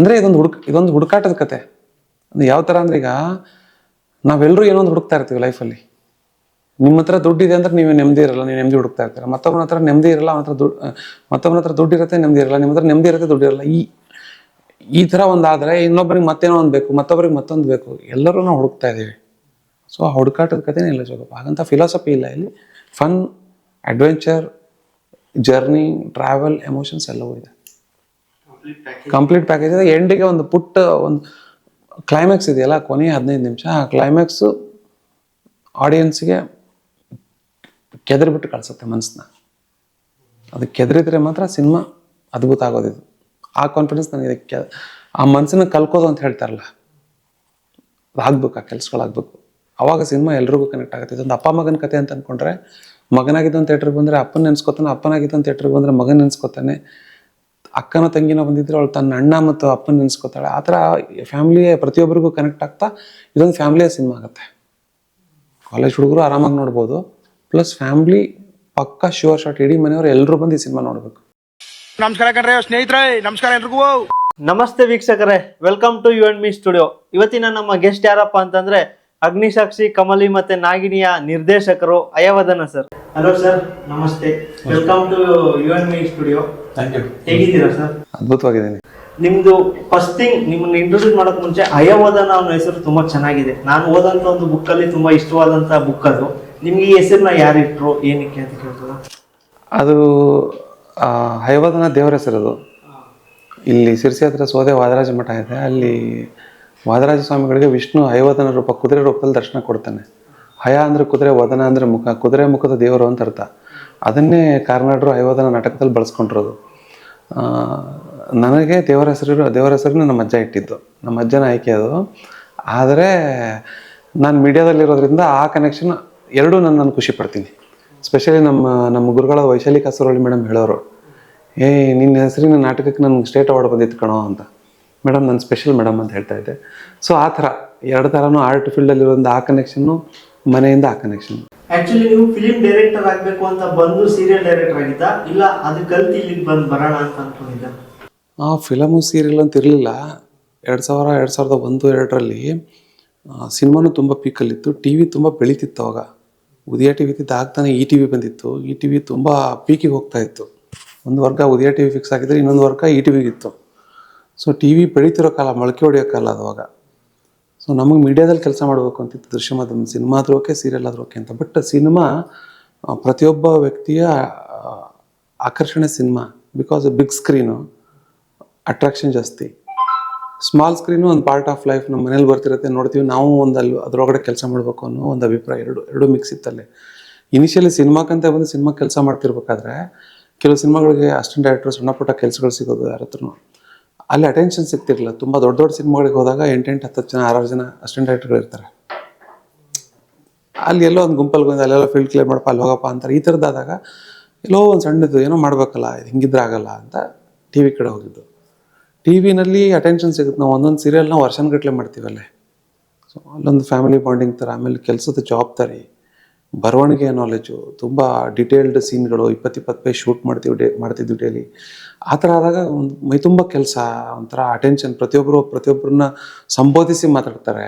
ಅಂದರೆ ಇದೊಂದು ಹುಡುಕಾಟದ ಕತೆ. ಅಂದರೆ ಯಾವ ಥರ ಅಂದರೆ, ಈಗ ನಾವೆಲ್ಲರೂ ಏನೋ ಒಂದು ಹುಡುಕ್ತಾ ಇರ್ತೀವಿ ಲೈಫಲ್ಲಿ. ನಿಮ್ಮ ಹತ್ರ ದುಡ್ಡಿದೆ ಅಂದ್ರೆ ನೀವು ನೆಮ್ಮದಿ ಇರಲ್ಲ, ನೀವು ನೆಮ್ಮದಿ ಹುಡುಕ್ತಾ ಇರ್ತೀರ. ಮತ್ತೊಬ್ಬನ ಹತ್ರ ನೆಮ್ಮದಿ ಇರಲ್ಲ, ಮತ್ತೊಬ್ಬನ ಹತ್ರ ದುಡ್ಡು ಇರುತ್ತೆ, ನೆಮ್ಮದಿ ಇರಲ್ಲ. ನಿಮ್ಮ ಹತ್ರ ನೆಮ್ಮದಿ ಇರುತ್ತೆ, ದುಡ್ಡು ಇರಲ್ಲ. ಈ ಥರ ಒಂದಾದರೆ ಇನ್ನೊಬ್ಬರಿಗೆ ಮತ್ತೇನೋ ಒಂದು ಬೇಕು, ಮತ್ತೊಬ್ಬರಿಗೆ ಮತ್ತೊಂದು ಬೇಕು. ಎಲ್ಲರೂ ನಾವು ಹುಡುಕ್ತಾ ಇದ್ದೀವಿ. ಸೊ ಆ ಹುಡುಕಾಟದ ಕಥೆನೇ ಇಲ್ಲ ಜೋಗಪ್ಪ. ಹಾಗಂತ ಫಿಲಾಸಫಿ ಇಲ್ಲ ಇಲ್ಲಿ. Fun, adventure, journey, travel, emotions ಎಲ್ಲವೂ ಇದೆ. ಕಂಪ್ಲೀಟ್ ಪ್ಯಾಕೇಜ್ ಇದೆ. ಎಂಡಿಗೆ ಒಂದು ಕ್ಲೈಮ್ಯಾಕ್ಸ್ ಇದೆಯಲ್ಲ, ಕೊನೆಯ 15 ನಿಮಿಷ, ಆ ಕ್ಲೈಮ್ಯಾಕ್ಸು ಆಡಿಯನ್ಸ್ಗೆ ಕೆದರಿಬಿಟ್ಟು ಕಳಿಸುತ್ತೆ ಮನಸ್ಸನ್ನ. ಅದು ಕೆದರಿದ್ರೆ ಮಾತ್ರ ಸಿನಿಮಾ ಅದ್ಭುತ ಆಗೋದಿದು. ಆ ಕಾನ್ಫಿಡೆನ್ಸ್ ನನಗೆ ಆ ಮನಸ್ಸನ್ನ ಕಲ್ಕೋದು ಅಂತ ಹೇಳ್ತಾರಲ್ಲ, ಅದು ಆಗ್ಬೇಕು, ಆ ಕೆಲಸಗಳಾಗಬೇಕು. ಅವಾಗ ಸಿನಿಮಾ ಎಲ್ರಿಗೂ ಕನೆಕ್ಟ್ ಆಗುತ್ತೆ. ಇದೊಂದು ಅಪ್ಪ ಮಗನ ಕತೆ ಅಂತ ಅಂದ್ಕೊಂಡ್ರೆ, ಮಗನಾಗಿದ್ದೊಂದು ಥಿಯೇಟ್ರಿಗೆ ಬಂದರೆ ಅಪ್ಪನ ನೆನೆಸ್ಕೊತಾನೆ, ಅಪ್ಪನಾಗಿದ್ದೊಂದು ಥಿಯೇಟ್ರಿಗೆ ಬಂದರೆ ಮಗನ ನೆನೆಸ್ಕೊತಾನೆ, ಅಕ್ಕನ ತಂಗಿನ ಬಂದಿದ್ರೆ ಅವಳು ತನ್ನ ಅಣ್ಣ ಮತ್ತು ಅಪ್ಪನ ನೆನೆಸ್ಕೊತಾಳೆ. ಆ ಥರ ಫ್ಯಾಮಿಲಿಯ ಪ್ರತಿಯೊಬ್ಬರಿಗೂ ಕನೆಕ್ಟ್ ಆಗ್ತಾ ಇದೊಂದು ಫ್ಯಾಮಿಲಿಯ ಸಿನಿಮಾ ಆಗುತ್ತೆ. ಕಾಲೇಜ್ ಹುಡುಗರು ಆರಾಮಾಗಿ ನೋಡ್ಬೋದು, ಪ್ಲಸ್ ಫ್ಯಾಮಿಲಿ ಪಕ್ಕ ಶ್ಯೂರ್ ಶಾಟ್. ಇಡೀ ಮನೆಯವರು ಎಲ್ಲರೂ ಬಂದು ಈ ಸಿನಿಮಾ ನೋಡಬೇಕು. ನಮಸ್ಕಾರ ಕಣ್ರೆ ಸ್ನೇಹಿತರೆ, ನಮಸ್ಕಾರ ಎಲ್ರಿಗೂ. ನಮಸ್ತೆ ವೀಕ್ಷಕರೇ, welcome to you and me studio. ಇವತ್ತಿನ ನಮ್ಮ ಗೆಸ್ಟ್ ಯಾರಪ್ಪ ಅಂತಂದ್ರೆ ಅಗ್ನಿಸಾಕ್ಷಿ, ಕಮಲಿ ಮತ್ತೆ ನಾಗಿನಿಯ ನಿರ್ದೇಶಕರು ಅಯವದನ ಸರ್. ಹಲೋ ಸರ್, ನಮಸ್ತೆ, welcome to you and me studio. Thank you. ಹೇಗಿದ್ದೀರಾ ಸರ್? ಅದ್ಭುತವಾಗಿದ್ದೀನಿ. ನಿಮ್ದು ಫಸ್ಟ್ ಥಿಂಗ್, ನಿಮ್ಮನ್ನ ಇಂಟ್ರೊಡ್ಯೂಸ್ ಮಾಡೋಕ್ ಮುಂಚೆ ಅಯವದನ ಅನ್ನೋ ಹೆಸರು ತುಂಬಾ ಚೆನ್ನಾಗಿದೆ. ನಾನು ಓದಂತ ಒಂದು ಬುಕ್ ಅಲ್ಲಿ ತುಂಬಾ ಇಷ್ಟವಾದಂತ ಬುಕ್ ಅದು. ನಿಮ್ಗೆ ಈ ಹೆಸರನ್ನ ಯಾರಿಟ್ರು, ಏನಕ್ಕೆ ಅಂತ ಕೇಳ್ತದ? ಅದು ಹಯವದನ ದೇವರ ಹೆಸರದು. ಇಲ್ಲಿ ಸಿರ್ಸಿ ಹತ್ರ ಸೋದೆ ವಾದರಾಜ ಮಠ ಇದೆ. ಅಲ್ಲಿ ವಾದರಾಜ ಸ್ವಾಮಿಗಳಿಗೆ ವಿಷ್ಣು ಹಯವದನ ರೂಪ, ಕುದುರೆ ರೂಪದಲ್ಲಿ ದರ್ಶನ ಕೊಡ್ತಾನೆ. ಹಯ ಅಂದರೆ ಕುದುರೆ, ವದನ ಅಂದರೆ ಮುಖ, ಕುದುರೆ ಮುಖದ ದೇವರು ಅಂತ ಅರ್ಥ. ಅದನ್ನೇ ಕಾರ್ನಾಡರು ಹಯವದನ ನಾಟಕದಲ್ಲಿ ಬಳಸ್ಕೊಂಡಿರೋದು. ನನಗೆ ದೇವರ ಹೆಸರನ್ನ ನಮ್ಮ ಅಜ್ಜ ಇಟ್ಟಿದ್ದು, ನಮ್ಮ ಅಜ್ಜನ ಆಯ್ಕೆ ಅದು. ಆದರೆ ನಾನು ಮೀಡಿಯಾದಲ್ಲಿರೋದ್ರಿಂದ ಆ ಕನೆಕ್ಷನ್ ಎರಡೂ ನಾನು ಖುಷಿ ಪಡ್ತೀನಿ. ಸ್ಪೆಷಲಿ ನಮ್ಮ ಗುರುಗಳಾದ ವೈಶಾಲಿ ಕಾಸರವಳ್ಳಿ ಮೇಡಮ್ ಹೇಳೋರು, ನಿನ್ನ ಹೆಸರಿನ ನಾಟಕಕ್ಕೆ ನನಗೆ ಸ್ಟೇಟ್ ಅವಾರ್ಡ್ ಬಂದಿತ್ತು ಕಣೋ ಅಂತ. ಮೇಡಮ್ ನಾನು ಸ್ಪೆಷಲ್ ಮೇಡಮ್ ಅಂತ ಹೇಳ್ತಾ ಇದ್ದೆ. ಸೊ ಆ ಥರ ಎರಡು ಥರನೂ ಆರ್ಟ್ ಫೀಲ್ಡಲ್ಲಿರೋದ್ರಿಂದ ಆ ಕನೆಕ್ಷನ್ನು, ಮನೆಯಿಂದ ಆ ಕನೆಕ್ಷನ್. ಆಕ್ಚುಲಿ ನೀವು ಫಿಲಿಂ ಡೈರೆಕ್ಟರ್ ಆಗಬೇಕು ಅಂತ ಬಂದು ಸೀರಿಯಲ್ ಡೈರೆಕ್ಟರ್ ಆಗಿದ್ದ, ಇಲ್ಲ ಅದು ಕಲ್ತು ಇಲ್ಲಿಗೆ ಬಂದು ಬರೋಣ ಅಂತ ಅನ್ಕೊಂಡಿದ್ದ? ಫಿಲಮು ಸೀರಿಯಲ್ ಅಂತ ಇರಲಿಲ್ಲ. 2001-2002ರಲ್ಲಿ ಸಿನಿಮಾನು ತುಂಬ ಪೀಕಲ್ಲಿತ್ತು. ಟಿ ವಿ ತುಂಬ ಬೆಳೀತಿತ್ತು ಅವಾಗ. ಉದಯ ಟಿ ವಿ ಆಗ್ತಾನೆ ಈ ಟಿ ವಿ ಬಂದಿತ್ತು. ಈ ಟಿ ವಿ ತುಂಬ ಪೀಕಿಗೆ ಹೋಗ್ತಾ ಇತ್ತು. ಒಂದು ವರ್ಗ ಉದಯ ಟಿ ವಿ ಫಿಕ್ಸ್ ಆಗಿದ್ರೆ, ಇನ್ನೊಂದು ವರ್ಗ ಈ ಟಿ ವಿಗಿತ್ತು. ಸೊ ಟಿ ವಿ ಬೆಳೀತಿರೋ ಕಾಲ, ಮೊಳಕೆ ಹೊಡೆಯೋ ಕಾಲ ಅದುವಾಗ. ಸೊ ನಮಗೆ ಮೀಡಿಯಾದಲ್ಲಿ ಕೆಲಸ ಮಾಡಬೇಕು ಅಂತಿತ್ತು, ದೃಶ್ಯ ಮಾಧ್ಯಮ, ಸಿನಿಮಾ ಆದ್ರೂ ಓಕೆ, ಸೀರಿಯಲ್ ಆದ್ರೂ ಓಕೆ ಅಂತ. ಬಟ್ ಸಿನಿಮಾ ಪ್ರತಿಯೊಬ್ಬ ವ್ಯಕ್ತಿಯ ಆಕರ್ಷಣೆ cinema. Because big screen attraction ಜಾಸ್ತಿ, ಸ್ಮಾಲ್ ಸ್ಕ್ರೀನು ಒಂದು ಪಾರ್ಟ್ ಆಫ್ ಲೈಫ್. ನಮ್ಮ ಮನೇಲಿ ಬರ್ತಿರುತ್ತೆ, ನೋಡ್ತೀವಿ, ನಾವು ಅಲ್ಲಿ ಅದರೊಳಗಡೆ ಕೆಲಸ ಮಾಡಬೇಕು ಅನ್ನೋ ಒಂದು ಅಭಿಪ್ರಾಯ. ಎರಡು ಮಿಕ್ಸ್ ಇತ್ತಲ್ಲಿ. ಇನಿಷಿಯಲಿ ಸಿನಿಮಾಕ್ಕಂತ ಬಂದು ಸಿನಿಮಾ ಕೆಲಸ ಮಾಡ್ತಿರ್ಬೇಕಾದ್ರೆ ಕೆಲವು ಸಿನಿಮಾಗಳಿಗೆ ಅಸಿಸ್ಟೆಂಟ್ ಡೈರೆಕ್ಟರ್ ಸಣ್ಣ ಪುಟ್ಟ ಕೆಲಸಗಳು ಸಿಗೋದು ಯಾರ ಹತ್ರನೂ. ಅಲ್ಲಿ ಅಟೆನ್ಷನ್ ಸಿಗ್ತಿರಲಿಲ್ಲ. ತುಂಬ ದೊಡ್ಡ ಸಿನಿಮಾಗಳಿಗೆ ಹೋದಾಗ 8-10 ಜನ 6 ಜನ ಅಸಿಸ್ಟೆಂಟ್ ಡೈರೆಕ್ಟರ್ಗಳು ಇರ್ತಾರೆ. ಅಲ್ಲಿ ಎಲ್ಲೋ ಒಂದು ಗುಂಪಲ್ಲಿ ಬಂದು ಅಲ್ಲೆಲ್ಲ ಫೀಲ್ಡ್ ಕ್ಲಿಯರ್ ಮಾಡಪ್ಪ, ಅಲ್ಲಿ ಹೋಗಪ್ಪ ಅಂತಾರೆ. ಈ ಥರದ್ದಾದಾಗ ಎಲ್ಲೋ ಒಂದು ಸಣ್ಣದು ಏನೋ ಮಾಡಬೇಕಲ್ಲ, ಹಿಂಗಿದ್ರೆ ಆಗಲ್ಲ ಅಂತ ಟಿ ವಿ ಕಡೆ ಹೋಗಿದ್ದು. ಟಿ ವಿನಲ್ಲಿ ಅಟೆನ್ಷನ್ ಸಿಗುತ್ತೆ. ನಾವು ಒಂದೊಂದು ಸೀರಿಯಲ್ನ ವರ್ಷಾನುಗಟ್ಟಲೆ ಮಾಡ್ತೀವಲ್ಲೇ. ಸೊ ಅಲ್ಲೊಂದು ಫ್ಯಾಮಿಲಿ ಬಾಂಡಿಂಗ್ ಥರ. ಆಮೇಲೆ ಕೆಲಸದ ಜವಾಬ್ದಾರಿ, ಬರವಣಿಗೆ ನಾಲೆಜು, ತುಂಬ ಡಿಟೇಲ್ಡ್ ಸೀನ್ಗಳು, 20 ಪೇಜ್ ಶೂಟ್ ಮಾಡ್ತಿದ್ವಿ ಡೈಲಿ. ಆ ಥರ ಆದಾಗ ಒಂದು ಮೈ ತುಂಬ ಕೆಲಸ, ಒಂಥರ ಅಟೆನ್ಷನ್. ಪ್ರತಿಯೊಬ್ಬರನ್ನ ಸಂಬೋಧಿಸಿ ಮಾತಾಡ್ತಾರೆ.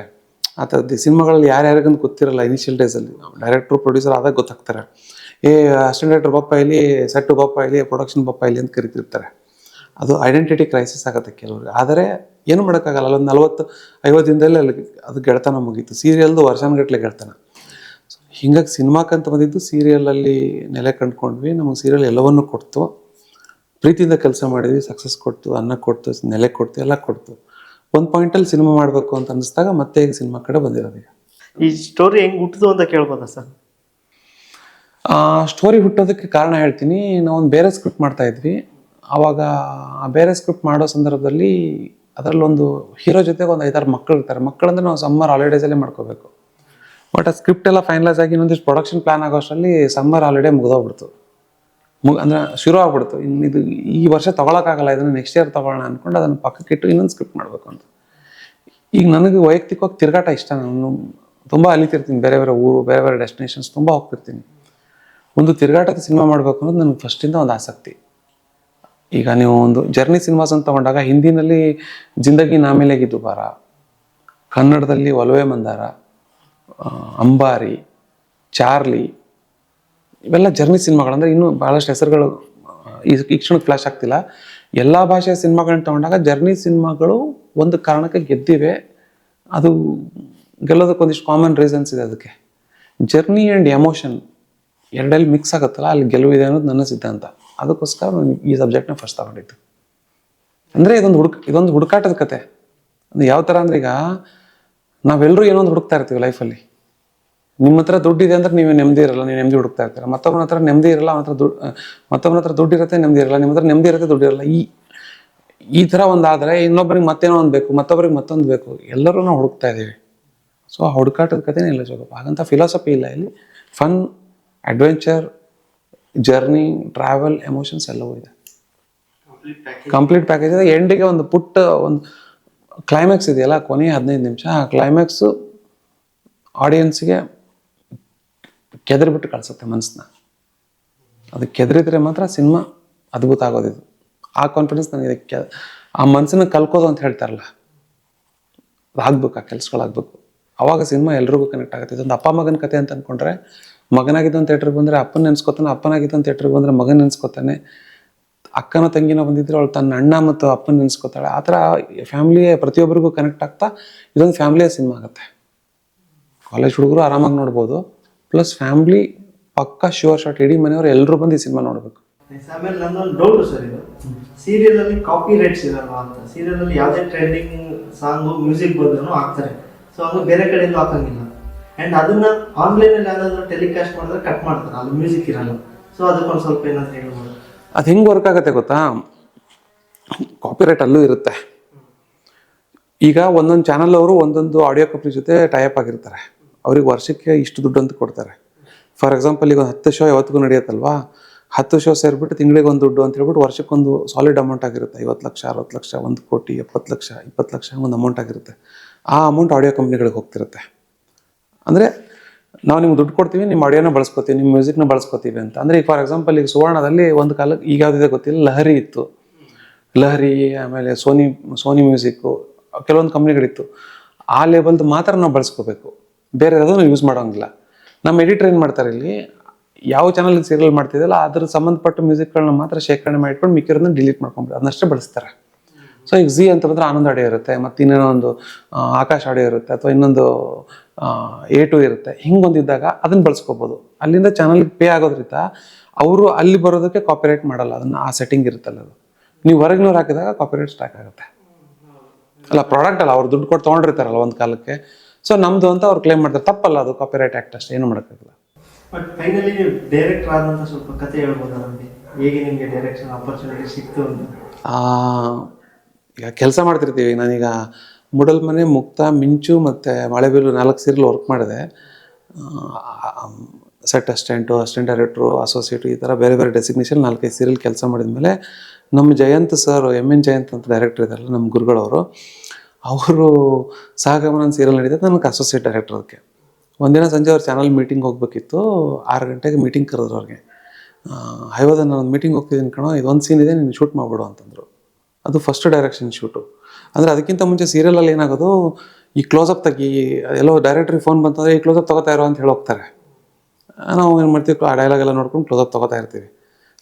ಆ ಥರದ್ದು ಸಿನಿಮಾಗಳಲ್ಲಿ ಯಾರ್ಯಾರಿಗಂತ ಗೊತ್ತಿರಲ್ಲ ಇನಿಷಿಯಲ್ ಡೇಸಲ್ಲಿ. ಡೈರೆಕ್ಟ್ರು ಪ್ರೊಡ್ಯೂಸರ್ ಆದಾಗ ಗೊತ್ತಾಗ್ತಾರೆ. ಅಸಿಸ್ಟೆಂಟ್ ಡೈರೆಕ್ಟರ್ ಬಪ್ಪ ಇಲ್ಲಿ, ಸೆಟ್ಟು ಬಪ್ಪ ಇಲ್ಲಿ, ಪ್ರೊಡಕ್ಷನ್ ಬಪ್ಪ ಇಲ್ಲಿ ಅಂತ ಕರಿತಿರ್ತಾರೆ. ಅದು ಐಡೆಂಟಿಟಿ ಕ್ರೈಸಿಸ್ ಆಗುತ್ತೆ ಕೆಲವ್ರಿಗೆ. ಆದರೆ ಏನು ಮಾಡೋಕ್ಕಾಗಲ್ಲ. ಅಲ್ಲೊಂದು 40-50 ದಿನದಲ್ಲಿ ಅಲ್ಲಿ ಅದು ಗೆಳೆತನ ಮುಗೀತು. ಸೀರಿಯಲ್ದು ವರ್ಷಾನುಗಟ್ಟಲೆ ಗೆಳೆತನ. ಹೀಗಾಗಿ ಸಿನಿಮಾಕ್ಕಂತ ಬಂದಿದ್ದು ಸೀರಿಯಲಲ್ಲಿ ನೆಲೆ ಕಂಡುಕೊಂಡ್ವಿ. ನಮಗೆ ಸೀರಿಯಲ್ ಎಲ್ಲವನ್ನೂ ಕೊಡ್ತು. ಪ್ರೀತಿಯಿಂದ ಕೆಲಸ ಮಾಡಿದ್ವಿ, ಸಕ್ಸಸ್ ಕೊಡ್ತು, ಅನ್ನ ಕೊಡ್ತು, ನೆಲೆ ಕೊಡ್ತು, ಎಲ್ಲ ಕೊಡ್ತು. ಒಂದು ಪಾಯಿಂಟಲ್ಲಿ ಸಿನಿಮಾ ಮಾಡಬೇಕು ಅಂತ ಅನ್ನಿಸ್ದಾಗ ಮತ್ತೆ ಈಗ ಸಿನಿಮಾ ಕಡೆ ಬಂದಿರೋದು. ಈಗ ಈ ಸ್ಟೋರಿ ಹೆಂಗೆ ಹುಟ್ಟಿತು ಅಂತ ಕೇಳ್ಬೋದಾ ಸರ್? ಸ್ಟೋರಿ ಹುಟ್ಟೋದಕ್ಕೆ ಕಾರಣ ಹೇಳ್ತೀನಿ. ನಾವೊಂದು ಬೇರೆ ಸ್ಕ್ರಿಪ್ಟ್ ಮಾಡ್ತಾ ಇದ್ವಿ. ಆವಾಗ ಆ ಬೇರೆ ಸ್ಕ್ರಿಪ್ಟ್ ಮಾಡೋ ಸಂದರ್ಭದಲ್ಲಿ ಅದರಲ್ಲೊಂದು ಹೀರೋ ಜೊತೆಗೆ ಒಂದು 5-6 ಮಕ್ಕಳು ಇರ್ತಾರೆ. ಮಕ್ಕಳಂದ್ರೆ ನಾವು ಸಮ್ಮರ್ ಹಾಲಿಡೇಸಲ್ಲೇ ಮಾಡ್ಕೋಬೇಕು. ಬಟ್ ಆ ಸ್ಕ್ರಿಪ್ಟ್ ಎಲ್ಲ ಫೈನಲೈಸ್ ಆಗಿ ಇನ್ನೊಂದಿಷ್ಟು ಪ್ರೊಡಕ್ಷನ್ ಪ್ಲಾನ್ ಆಗೋಷ್ಟರಲ್ಲಿ ಸಮ್ಮರ್ ಹಾಲಿಡೇ ಮುಗಿದೋಗ್ಬಿಡ್ತು. ಅಂದರೆ ಶುರು ಆಗ್ಬಿಡ್ತು. ಇದು ಈ ವರ್ಷ ತೊಗೊಳಕ್ಕಾಗಲ್ಲ, ಇದನ್ನು ನೆಕ್ಸ್ಟ್ ಇಯರ್ ತೊಗೊಳ್ಳೋಣ ಅಂದ್ಕೊಂಡು ಅದನ್ನು ಪಕ್ಕಕ್ಕಿಟ್ಟು ಇನ್ನೊಂದು ಸ್ಕ್ರಿಪ್ಟ್ ಮಾಡಬೇಕು ಅಂತ. ಈಗ ನನಗೆ ವೈಯಕ್ತಿಕವಾಗಿ ತಿರುಗಾಟ ಇಷ್ಟ. ನಾನು ತುಂಬ ಅಲಿತಿರ್ತೀನಿ, ಬೇರೆ ಬೇರೆ ಊರು, ಬೇರೆ ಬೇರೆ ಡೆಸ್ಟಿನೇಷನ್ಸ್ ತುಂಬ ಹೋಗ್ತಿರ್ತೀನಿ. ಒಂದು ತಿರುಗಾಟದ ಸಿನಿಮಾ ಮಾಡಬೇಕು ಅನ್ನೋದು ನನಗೆ ಫಸ್ಟಿಂದ ಒಂದು ಆಸಕ್ತಿ. ಈಗ ನೀವು ಒಂದು ಜರ್ನಿ ಸಿನಿಮಾಸ್ ಅಂತ ತಗೊಂಡಾಗ ಹಿಂದಿನಲ್ಲಿ ಜಿಂದಗಿ ನಾಮೇಲೆಗಿ ದುಬಾರ, ಕನ್ನಡದಲ್ಲಿ ಒಲವೇ ಮಂದಾರ, ಅಂಬಾರಿ, ಚಾರ್ಲಿ, ಇವೆಲ್ಲ ಜರ್ನಿ ಸಿನಿಮಾಗಳಂದ್ರೆ ಇನ್ನೂ ಭಾಳಷ್ಟು ಹೆಸರುಗಳು ಈ ಕ್ಷಣಕ್ಕೆ ಫ್ಲಾಶ್ ಆಗ್ತಿಲ್ಲ. ಎಲ್ಲ ಭಾಷೆಯ ಸಿನಿಮಾಗಳನ್ನ ತಗೊಂಡಾಗ ಜರ್ನಿ ಸಿನಿಮಾಗಳು ಒಂದು ಕಾರಣಕ್ಕೆ ಗೆದ್ದಿವೆ. ಅದು ಗೆಲ್ಲೋದಕ್ಕೆ ಒಂದಿಷ್ಟು ಕಾಮನ್ ರೀಸನ್ಸ್ ಇದೆ. ಅದಕ್ಕೆ ಜರ್ನಿ ಆ್ಯಂಡ್ ಎಮೋಷನ್ ಎರಡಲ್ಲಿ ಮಿಕ್ಸ್ ಆಗುತ್ತಲ್ಲ, ಅಲ್ಲಿ ಗೆಲುವಿದೆ ಅನ್ನೋದು ನನ್ನ ಸಿದ್ಧಾಂತ. ಅದಕ್ಕೋಸ್ಕರ ನಾನು ಈ ಸಬ್ಜೆಕ್ಟ್ನ ಫಸ್ಟ್ ತಗೊಂಡಿದ್ದು. ಅಂದರೆ ಇದೊಂದು ಹುಡುಕಾಟದ ಕತೆ. ಅದು ಯಾವ ಥರ ಅಂದ್ರೆ, ಈಗ ನಾವೆಲ್ಲರೂ ಏನೋ ಒಂದು ಹುಡುಕ್ತಾ ಇರ್ತೀವಿ ಲೈಫಲ್ಲಿ. ನಿಮ್ಮ ಹತ್ರ ದುಡ್ಡಿದೆ ಅಂದ್ರೆ ನೀವು ನೆಮ್ಮದಿ ಇರಲ್ಲ, ನೀವು ನೆಮ್ಮದಿ ಹುಡುಕ್ತಾ ಇರ್ತೀರ. ಮತ್ತೊಬ್ಬನ ಹತ್ರ ನೆಮ್ಮದಿ ಇರಲ್ಲ, ಮತ್ತೊಬ್ಬನ ಹತ್ರ ದುಡ್ಡು ಇರುತ್ತೆ, ನೆಮ್ಮದಿ ಇರಲ್ಲ. ನಿಮ್ಮ ಹತ್ರ ನೆಮ್ಮದಿ ಇರುತ್ತೆ, ದುಡ್ಡು ಇರಲ್ಲ. ಈ ಥರ ಒಂದಾದರೆ ಇನ್ನೊಬ್ಬರಿಗೆ ಮತ್ತೇನೋ ಒಂದು ಬೇಕು, ಮತ್ತೊಬ್ಬರಿಗೆ ಮತ್ತೊಂದು ಬೇಕು. ಎಲ್ಲರೂ ನಾವು ಹುಡುಕ್ತಾ ಇದ್ದೀವಿ. ಸೊ ಆ ಹುಡುಕಾಟದ ಕಥೆನೇ ಇಲ್ಲ ಜೋಗಪ್ಪ. ಹಾಗಂತ ಫಿಲಾಸಫಿ ಇಲ್ಲ ಇಲ್ಲಿ. Fun, adventure, journey, travel, emotions ಎಲ್ಲವೂ ಇದೆ. ಕಂಪ್ಲೀಟ್ ಪ್ಯಾಕೇಜ್ ಇದೆ. ಎಂಡಿಗೆ ಒಂದು ಪುಟ್ಟ ಒಂದು ಕ್ಲೈಮ್ಯಾಕ್ಸ್ ಇದೆಯಲ್ಲ, ಕೊನೆಯ 15 ನಿಮಿಷ, ಆ ಕ್ಲೈಮ್ಯಾಕ್ಸು ಆಡಿಯನ್ಸ್ಗೆ ಕೆದರಿಬಿಟ್ಟು ಕಳಿಸುತ್ತೆ ಮನಸ್ಸನ್ನ. ಅದು ಕೆದರಿದ್ರೆ ಮಾತ್ರ ಸಿನಿಮಾ ಅದ್ಭುತ ಆಗೋದಿದು. ಆ ಕಾನ್ಫಿಡೆನ್ಸ್ ನನಗೆ ಆ ಮನಸ್ಸನ್ನ ಕಲ್ಕೋದು ಅಂತ ಹೇಳ್ತಾರಲ್ಲ, ಅದು ಆಗ್ಬೇಕು, ಆ ಕೆಲಸಗಳಾಗಬೇಕು. ಅವಾಗ ಸಿನಿಮಾ ಎಲ್ರಿಗೂ ಕನೆಕ್ಟ್ ಆಗುತ್ತೆ. ಇದೊಂದು ಅಪ್ಪ ಮಗನ ಕತೆ ಅಂತ ಅಂದ್ಕೊಂಡ್ರೆ, ಮಗನಾಗಿದ್ದೊಂದು ಥಿಯೇಟ್ರಿಗೆ ಬಂದರೆ ಅಪ್ಪನ ನೆನೆಸ್ಕೊತಾನೆ, ಅಪ್ಪನಾಗಿದ್ದೊಂದು ಥಿಯೇಟ್ರಿಗೆ ಬಂದರೆ ಮಗನ ನೆನೆಸ್ಕೊತಾನೆ, ಅಕ್ಕನ ತಂಗಿನ ಬಂದಿದ್ರೆ ಅವಳು ತನ್ನ ಅಣ್ಣ ಮತ್ತು ಅಪ್ಪನ ನೆನೆಸ್ಕೊತಾಳೆ. ಆ ಥರ ಫ್ಯಾಮಿಲಿಯ ಪ್ರತಿಯೊಬ್ಬರಿಗೂ ಕನೆಕ್ಟ್ ಆಗ್ತಾ ಇದೊಂದು ಫ್ಯಾಮಿಲಿಯ ಸಿನಿಮಾ ಆಗುತ್ತೆ. ಕಾಲೇಜ್ ಹುಡುಗರು ಆರಾಮಾಗಿ ನೋಡ್ಬೋದು, ಪ್ಲಸ್ ಫ್ಯಾಮಿಲಿ ಪಕ್ಕ ಶ್ಯೂರ್ ಶಾಟ್. ಇಡೀ ಮನೆಯವರು ಎಲ್ಲರೂ ಬಂದು ಈ ಸಿನಿಮಾ ನೋಡಬೇಕು. ಆಮೇಲೆ ನನ್ನೊಂದು ಡೌಟ್ ಸರ್, ಇದು ಸೀರಿಯಲ್ ಅಲ್ಲಿ ಕಾಪಿ ರೈಟ್ಸ್ ಇರಲ್ವಾ ಅಂತ. ಸೀರಿಯಲ್ ಅಲ್ಲಿ ಯಾವುದೇ ಟ್ರೆಂಡಿಂಗ್ ಸಾಂಗು ಮ್ಯೂಸಿಕ್ ಬಂದ್ರೂ ಹಾಕ್ತಾರೆ. ಸೊ ಅದು ಬೇರೆ ಕಡೆಯಿಂದ ಹಾಕಂಗಿಲ್ಲ. ಅಂಡ್ ಅದನ್ನ ಆನ್ಲೈನ್ ಅಲ್ಲಿ ಯಾವ್ದಾದ್ರು ಟೆಲಿಕಾಸ್ಟ್ ಮಾಡಿದ್ರೆ ಕಟ್ ಮಾಡ್ತಾರೆ, ಅಲ್ಲಿ ಮ್ಯೂಸಿಕ್ ಇರಲ್ಲ. ಸೊ ಅದಕ್ಕೊಂದು ಸ್ವಲ್ಪ ಏನಾದ್ರು ಹೇಳ್ಬೋದು. ಅದು ಹೆಂಗೆ ವರ್ಕ್ ಆಗುತ್ತೆ ಗೊತ್ತಾ? ಕಾಪಿರೈಟ್ ಅಲ್ಲೂ ಇರುತ್ತೆ. ಈಗ ಒಂದೊಂದು ಚಾನಲ್ ಅವರು ಒಂದೊಂದು ಆಡಿಯೋ ಕಂಪ್ನಿ ಜೊತೆ ಟೈಅಪ್ ಆಗಿರ್ತಾರೆ. ಅವ್ರಿಗೆ ವರ್ಷಕ್ಕೆ ಇಷ್ಟು ದುಡ್ಡು ಅಂತ ಕೊಡ್ತಾರೆ. ಫಾರ್ ಎಕ್ಸಾಂಪಲ್, ಈಗ 10 ಶೋ ಯಾವತ್ತಿಗೂ ನಡೆಯುತ್ತಲ್ವಾ, 10 ಶೋ ಸೇರಿಬಿಟ್ಟು ತಿಂಗಳಿಗೆ ಒಂದು ದುಡ್ಡು ಅಂತ ಹೇಳ್ಬಿಟ್ಟು ವರ್ಷಕ್ಕೊಂದು ಸಾಲಿಡ್ ಅಮೌಂಟ್ ಆಗಿರುತ್ತೆ. 50 ಲಕ್ಷ, 60 ಲಕ್ಷ, 1 ಕೋಟಿ, 70 ಲಕ್ಷ, 20 ಲಕ್ಷ ಒಂದು ಅಮೌಂಟ್ ಆಗಿರುತ್ತೆ. ಆ ಅಮೌಂಟ್ ಆಡಿಯೋ ಕಂಪ್ನಿಗಳಿಗೆ ಹೋಗ್ತಿರುತ್ತೆ. ಅಂದರೆ ನಾವು ನಿಮ್ಗೆ ದುಡ್ಡು ಕೊಡ್ತೀವಿ, ನಿಮ್ಮ ಆಡಿಯೋನ ಬಳಸ್ಕೊತೀವಿ, ನಿಮ್ಮ ಮ್ಯೂಸಿಕ್ನ ಬಳಸ್ಕೊತೀವಿ ಅಂತ. ಅಂದರೆ ಈಗ ಫಾರ್ ಎಕ್ಸಾಂಪಲ್, ಈಗ ಸುವರ್ಣದಲ್ಲಿ ಒಂದು ಕಾಲಕ್ಕೆ, ಈಗ ಯಾವುದಿದೆ ಗೊತ್ತಿಲ್ಲ, ಲಹರಿ ಇತ್ತು. ಲಹರಿ, ಆಮೇಲೆ ಸೋನಿ ಮ್ಯೂಸಿಕ್ಕು, ಕೆಲವೊಂದು ಕಂಪ್ನಿಗಳಿತ್ತು. ಆ ಲೇಬಲ್ದು ಮಾತ್ರ ನಾವು ಬಳಸ್ಕೋಬೇಕು, ಬೇರೆ ಯಾವುದೂ ನಾವು ಯೂಸ್ ಮಾಡೋಂಗಿಲ್ಲ. ನಮ್ಮ ಎಡಿಟರ್ ಏನು ಮಾಡ್ತಾರೆ, ಇಲ್ಲಿ ಯಾವ ಚಾನಲ್ಗೆ ಸೀರಿಯಲ್ ಮಾಡ್ತಿದ್ದಲ್ಲ ಅದ್ರ ಸಂಬಂಧಪಟ್ಟ ಮ್ಯೂಸಿಕ್ಗಳನ್ನ ಮಾತ್ರ ಶೇಖರಣೆ ಮಾಡ್ಕೊಂಡು ಮಿಕ್ಕಿರೋದನ್ನ ಡಿಲೀಟ್ ಮಾಡ್ಕೊಂಡ್ಬಿಟ್ಟು ಅದನ್ನಷ್ಟೇ ಬಳಸ್ತಾರೆ. ಸೊ ಈಗ ಜಿ ಅಂತ ಬಂದರೆ ಆನಂದ್ ಆಡಿಯೋ ಇರುತ್ತೆ, ಮತ್ತು ಇನ್ನೇನೋ ಒಂದು ಆಕಾಶ್ ಆಡಿಯೋ ಇರುತ್ತೆ, ಅಥವಾ ಇನ್ನೊಂದು A2 ಇರುತ್ತೆ. ಹಿಂಗೊಂದಿದ್ದಾಗ ಅದನ್ನು ಬಳಸ್ಕೋಬೋದು. ಅಲ್ಲಿಂದ ಚಾನಲ್ಗೆ ಪೇ ಆಗೋದ್ರಿಂದ ಅವರು ಅಲ್ಲಿ ಬರೋದಕ್ಕೆ ಕಾಪಿರೈಟ್ ಮಾಡಲ್ಲ. ಅದನ್ನು ಆ ಸೆಟ್ಟಿಂಗ್ ಇರುತ್ತಲ್ಲ, ಅದು ನೀವು ಹೊರಗಿನವ್ರು ಹಾಕಿದಾಗ ಕಾಪಿರೈಟ್ ಸ್ಟಾರ್ಟ್ ಆಗುತ್ತೆ. ಅಲ್ಲ, ಪ್ರಾಡಕ್ಟ್ ಅಲ್ಲ, ಅವ್ರು ದುಡ್ಡು ಕೊಟ್ಟು ತೊಗೊಂಡಿರ್ತಾರಲ್ಲ ಒಂದು ಕಾಲಕ್ಕೆ. ಸೊ ನಮ್ಮದು ಅಂತ ಅವ್ರು ಕ್ಲೇಮ್ ಮಾಡ್ತಾರೆ. ತಪ್ಪಲ್ಲ, ಅದು ಕಾಪಿರೈಟ್ ಆ್ಯಕ್ಟ್ ಅಷ್ಟೇ, ಏನು ಮಾಡೋಕ್ಕಾಗಲ್ಲ. ಬಟ್ ಫೈನಲಿ ನೀವು ಡೈರೆಕ್ಟರ್ ಆದಂಥ ಸ್ವಲ್ಪ ಕತೆ ಹೇಳ್ಬೋದಾ ನಮಗೆ? ಹೇಗೆ ನಿಮಗೆ ಡೈರೆಕ್ಷನ್ ಆಪರ್ಚುನಿಟಿ ಸಿಕ್ತು ಅಂತ? ಈಗ ಕೆಲಸ ಮಾಡ್ತಿರ್ತೀವಿ. ನಾನೀಗ ಮೂಡಲ್ಮನೆ, ಮುಕ್ತ, ಮಿಂಚು ಮತ್ತು ಮಳೆಬೀಲು 4 ಸೀರಿಯಲ್ ವರ್ಕ್ ಮಾಡಿದೆ. ಸೆಟ್ ಅಸಿಸ್ಟೆಂಟ್ ಡೈರೆಕ್ಟ್ರು, ಅಸೋಸಿಯೇಟು, ಈ ಥರ ಬೇರೆ ಬೇರೆ ಡೆಸಿಗ್ನೇಷನ್ 4-5 ಸೀರಿಯಲ್ ಕೆಲಸ ಮಾಡಿದ್ಮೇಲೆ ನಮ್ಮ ಜಯಂತ್ ಸರ್, MN ಜಯಂತ್ ಅಂತ ಡೈರೆಕ್ಟರ್ ಇದ್ದಾರಲ್ಲ, ನಮ್ಮ ಗುರುಗಳವರು, ಅವರು ಸಹಗಮನ ಸೀರಿಯಲ್ ನಡೀತದೆ, ನನಗೆ ಅಸೋಸಿಯೇಟ್ ಡೈರೆಕ್ಟರ್. ಅದಕ್ಕೆ ಒಂದಿನ ಸಂಜೆ ಅವ್ರ ಚಾನಲ್ ಮೀಟಿಂಗ್ ಹೋಗ್ಬೇಕಿತ್ತು. 6 ಗಂಟೆಗೆ ಮೀಟಿಂಗ್ ಕರೆದ್ರು ಅವ್ರಿಗೆ. ಹೈವದ ನಾನು ಮೀಟಿಂಗ್ ಹೋಗ್ತಿದ್ದೀನಿ ಕಣೋ, ಇದೊಂದು ಸೀನ್ ಇದೆ, ನೀನು ಶೂಟ್ ಮಾಡಿಬಿಡು ಅಂತಂದರು. ಅದು ಫಸ್ಟ್ ಡೈರೆಕ್ಷನ್ ಶೂಟು. ಅಂದರೆ ಅದಕ್ಕಿಂತ ಮುಂಚೆ ಸೀರಿಯಲಲ್ಲಿ ಏನಾಗೋದು, ಈ ಕ್ಲೋಸಪ್ ತೆಗಿ, ಎಲ್ಲೋ ಡೈರೆಕ್ಟ್ರಿಗೆ ಫೋನ್ ಬಂತಂದರೆ ಈ ಕ್ಲೋಸಪ್ ತೊಗೋತಾ ಇರೋ ಅಂತ ಹೇಳಿ ಹೋಗ್ತಾರೆ. ನಾವು ಏನು ಮಾಡ್ತೀವಿ, ಆ ಡೈಲಾಗ್ ಎಲ್ಲ ನೋಡ್ಕೊಂಡು ಕ್ಲೋಸಪ್ ತೊಗೋತಾ ಇರ್ತೀವಿ.